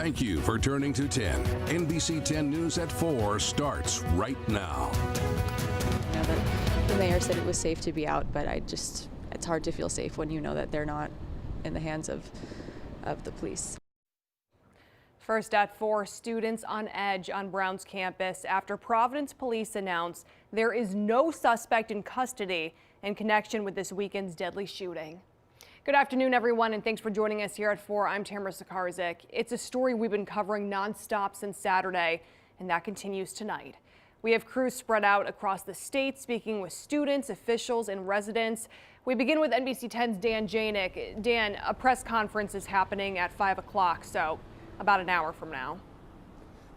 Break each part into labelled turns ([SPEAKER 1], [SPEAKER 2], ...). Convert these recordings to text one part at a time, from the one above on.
[SPEAKER 1] Thank you for turning to 10. NBC 10 News at 4 starts right now.
[SPEAKER 2] The mayor said it was safe to be out, but it's hard to feel safe when you know that they're not in the hands of the police.
[SPEAKER 3] First at 4, students on edge on Brown's campus after Providence police announced there is no suspect in custody in connection with this weekend's deadly shooting. Good afternoon, everyone, and thanks for joining us here at 4. I'm Tamara Sakarzik. It's a story we've been covering nonstop since Saturday, and that continues tonight. We have crews spread out across the state speaking with students, officials, and residents. We begin with NBC 10's Dan Janik. Dan, a press conference is happening at 5 o'clock, so about an hour from now.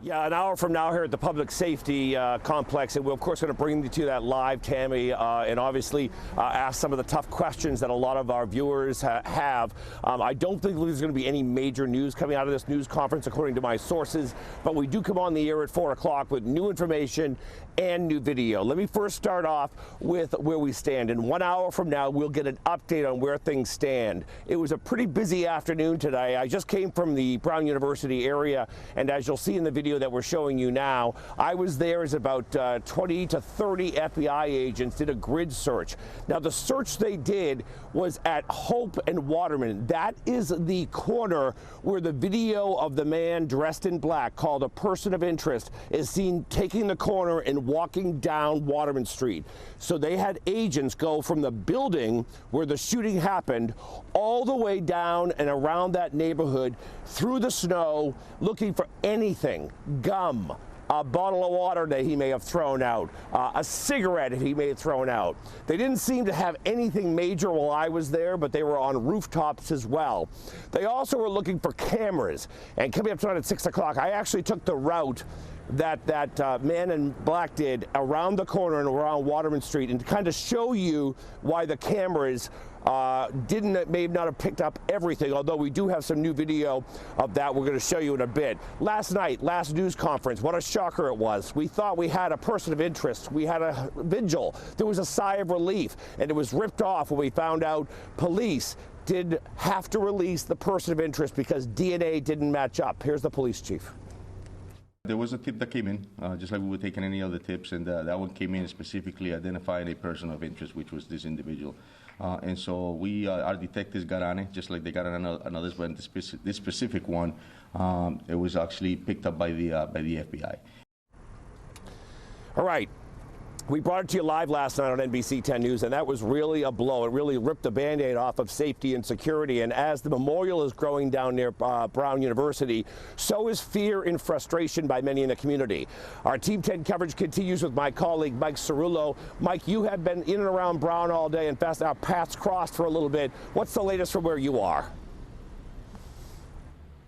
[SPEAKER 4] Yeah, an hour from now here at the Public Safety Complex, and we're of course going to bring you to that live, Tammy, and obviously ask some of the tough questions that a lot of our viewers have. I don't think there's going to be any major news coming out of this news conference, according to my sources, but we do come on the air at 4 o'clock with new information and new video. Let me first start off with where we stand. In 1 hour from now, we'll get an update on where things stand. It was a pretty busy afternoon today. I just came from the Brown University area, and as you'll see in the video that we're showing you now, I was there as about 20 to 30 FBI agents did a grid search. Now, the search they did was at Hope and Waterman. That is the corner where the video of the man dressed in black, called a person of interest, is seen taking the corner and walking down Waterman Street. So they had agents go from the building where the shooting happened all the way down and around that neighborhood through the snow, looking for anything, gum, a bottle of water that he may have thrown out, a cigarette that he may have thrown out. They didn't seem to have anything major while I was there, but they were on rooftops as well. They also were looking for cameras. And coming up tonight at 6 o'clock, I actually took the route that man in black did around the corner and around Waterman Street, and to kind of show you why the cameras may not have picked up everything, although we do have some new video of that we're going to show you in a bit. Last night, last news conference, what a shocker it was. We thought we had a person of interest. We had a vigil. There was a sigh of relief, and it was ripped off when we found out police did have to release the person of interest because DNA didn't match up. Here's the police chief.
[SPEAKER 5] There was a tip that came in, just like we were taking any other tips, and that one came in specifically identifying a person of interest, which was this individual. And so our detectives got on it, just like they got on others, but this specific one, it was actually picked up by the FBI.
[SPEAKER 4] All right. We brought it to you live last night on NBC 10 News, and that was really a blow. It really ripped the Band-Aid off of safety and security. And as the memorial is growing down near Brown University, so is fear and frustration by many in the community. Our Team 10 coverage continues with my colleague, Mike Cerullo. Mike, you have been in and around Brown all day. In fact, our paths crossed for a little bit. What's the latest from where you are?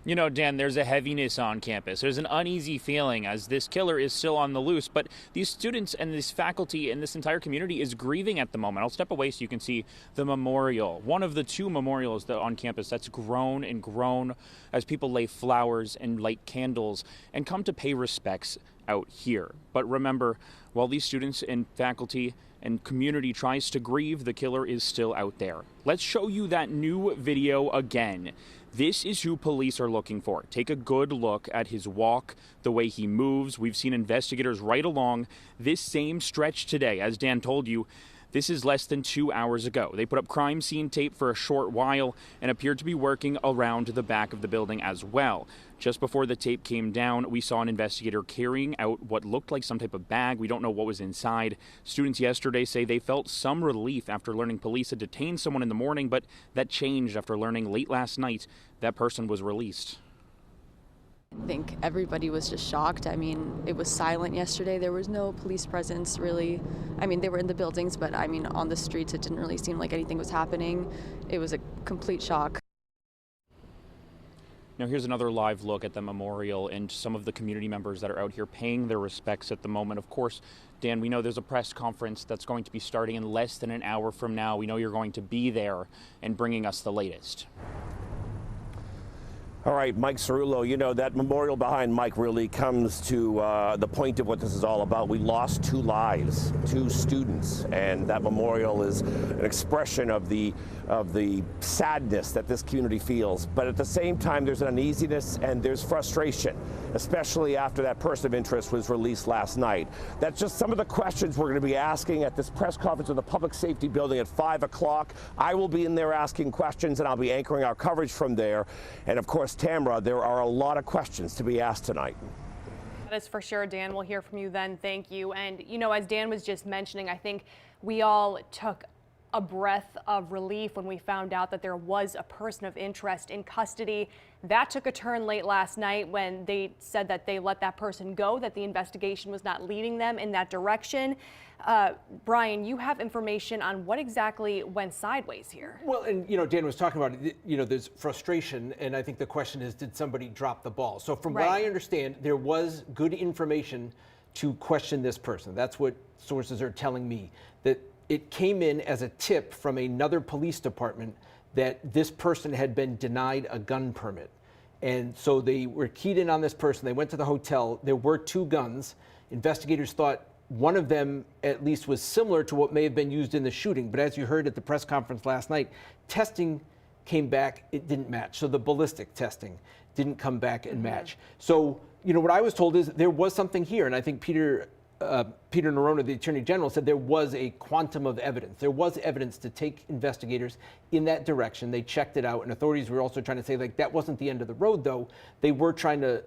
[SPEAKER 6] You know, Dan, there's a heaviness on campus. There's an uneasy feeling as this killer is still on the loose, but these students and this faculty and this entire community is grieving at the moment. I'll step away so you can see the memorial, one of the 2 memorials that on campus that's grown and grown as people lay flowers and light candles and come to pay respects out here. But remember, while these students and faculty and community tries to grieve, the killer is still out there. Let's show you that new video again. This is who police are looking for. Take a good look at his walk, the way he moves. We've seen investigators right along this same stretch today. As Dan told you, this is less than 2 hours ago. They put up crime scene tape for a short while and appeared to be working around the back of the building as well. Just before the tape came down, we saw an investigator carrying out what looked like some type of bag. We don't know what was inside. Students yesterday say they felt some relief after learning police had detained someone in the morning, but that changed after learning late last night that person was released.
[SPEAKER 2] I think everybody was just shocked. I mean, it was silent yesterday. There was no police presence, really. I mean, they were in the buildings, but I mean, on the streets, it didn't really seem like anything was happening. It was a complete shock.
[SPEAKER 6] Now here's another live look at the memorial and some of the community members that are out here paying their respects at the moment. Of course, Dan, we know there's a press conference that's going to be starting in less than an hour from now. We know you're going to be there and bringing us the latest.
[SPEAKER 4] All right, Mike Cerullo, you know, that memorial behind Mike really comes to the point of what this is all about. We lost 2 lives, 2 students, and that memorial is an expression of the sadness that this community feels. But at the same time, there's an uneasiness and there's frustration, especially after that person of interest was released last night. That's just some of the questions we're going to be asking at this press conference in the Public Safety Building at 5 o'clock. I will be in there asking questions, and I'll be anchoring our coverage from there. And of course, Tamara, there are a lot of questions to be asked tonight.
[SPEAKER 3] That is for sure, Dan. We'll hear from you then. Thank you. And, you know, as Dan was just mentioning, I think we all took a breath of relief when we found out that there was a person of interest in custody. That took a turn late last night when they said that they let that person go, that the investigation was not leading them in that direction. Brian, you have information on what exactly went sideways here.
[SPEAKER 7] Well, and you know, Dan was talking about it, you know, there's frustration, and I think the question is, did somebody drop the ball? So from what I understand, there was good information to question this person. That's what sources are telling me, that it came in as a tip from another police department that this person had been denied a gun permit. And so they were keyed in on this person. They went to the hotel. There were 2 guns. Investigators thought one of them at least was similar to what may have been used in the shooting. But as you heard at the press conference last night, testing came back, it didn't match. So the ballistic testing didn't come back and match. So, you know, what I was told is there was something here. And I think Peter Nerona, the Attorney General, said there was a quantum of evidence. There was evidence to take investigators in that direction. They checked it out, and authorities were also trying to say, like, that wasn't the end of the road, though. They were trying to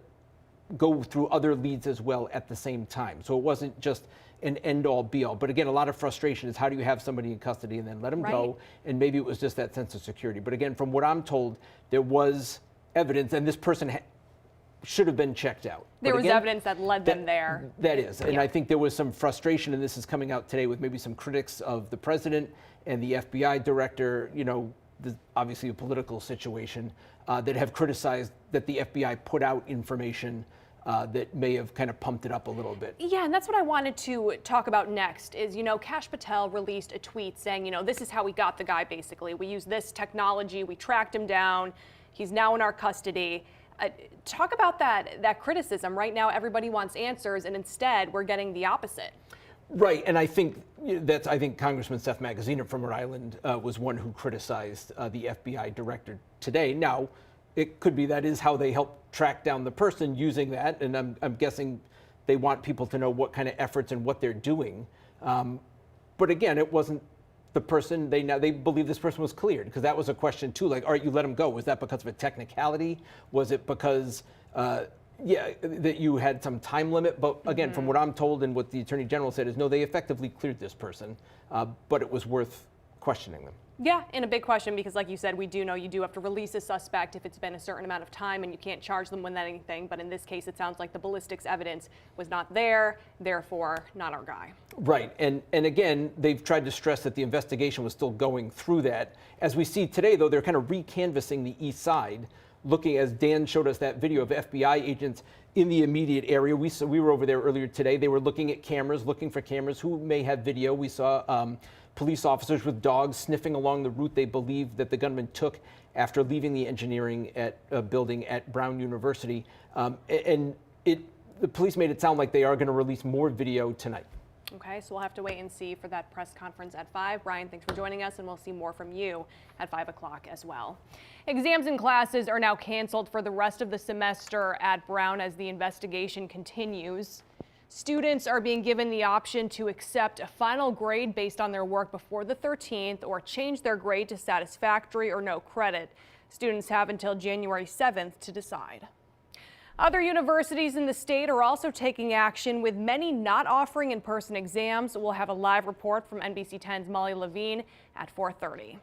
[SPEAKER 7] go through other leads as well at the same time. So it wasn't just an end-all, be-all. But again, a lot of frustration is how do you have somebody in custody and then let them go? And maybe it was just that sense of security. But again, from what I'm told, there was evidence, and this person should have been checked out.
[SPEAKER 3] There was evidence that led them there.
[SPEAKER 7] That is. And I think there was some frustration, and this is coming out today with maybe some critics of the president and the FBI director, you know, obviously a political situation, that have criticized that the FBI put out information that may have kind of pumped it up a little bit.
[SPEAKER 3] Yeah, and that's what I wanted to talk about next is, you know, Kash Patel released a tweet saying, you know, this is how we got the guy, basically. We used this technology, we tracked him down, he's now in our custody. Talk about that criticism. Right now, everybody wants answers, and instead, we're getting the opposite.
[SPEAKER 7] Right, and I think Congressman Seth Magaziner from Rhode Island was one who criticized the FBI director today. Now, it could be that is how they help track down the person using that, and I'm guessing they want people to know what kind of efforts and what they're doing. But again, it wasn't the person. They believe this person was cleared, because that was a question too. Like, all right, you let him go. Was that because of a technicality? Was it because that you had some time limit? But again, from what I'm told and what the Attorney General said is, no, they effectively cleared this person, but it was worth questioning them.
[SPEAKER 3] Yeah, and a big question, because like you said, we do know you do have to release a suspect if it's been a certain amount of time, and you can't charge them with anything. But in this case, it sounds like the ballistics evidence was not there, therefore not our guy. Right,
[SPEAKER 7] and again, they've tried to stress that the investigation was still going through that. As we see today, though, they're kind of recanvassing the east side, looking, as Dan showed us that video of FBI agents in the immediate area. We were over there earlier today. They were looking at cameras, looking for cameras who may have video. We saw police officers with dogs sniffing along the route they believe that the gunman took after leaving the engineering building at Brown University. The police made it sound like they are going to release more video tonight.
[SPEAKER 3] Okay, so we'll have to wait and see for that press conference at 5. Brian, thanks for joining us, and we'll see more from you at 5 o'clock as well. Exams and classes are now canceled for the rest of the semester at Brown as the investigation continues. Students are being given the option to accept a final grade based on their work before the 13th or change their grade to satisfactory or no credit. Students have until January 7th to decide. Other universities in the state are also taking action, with many not offering in-person exams. We'll have a live report from NBC 10's Molly Levine at 4:30.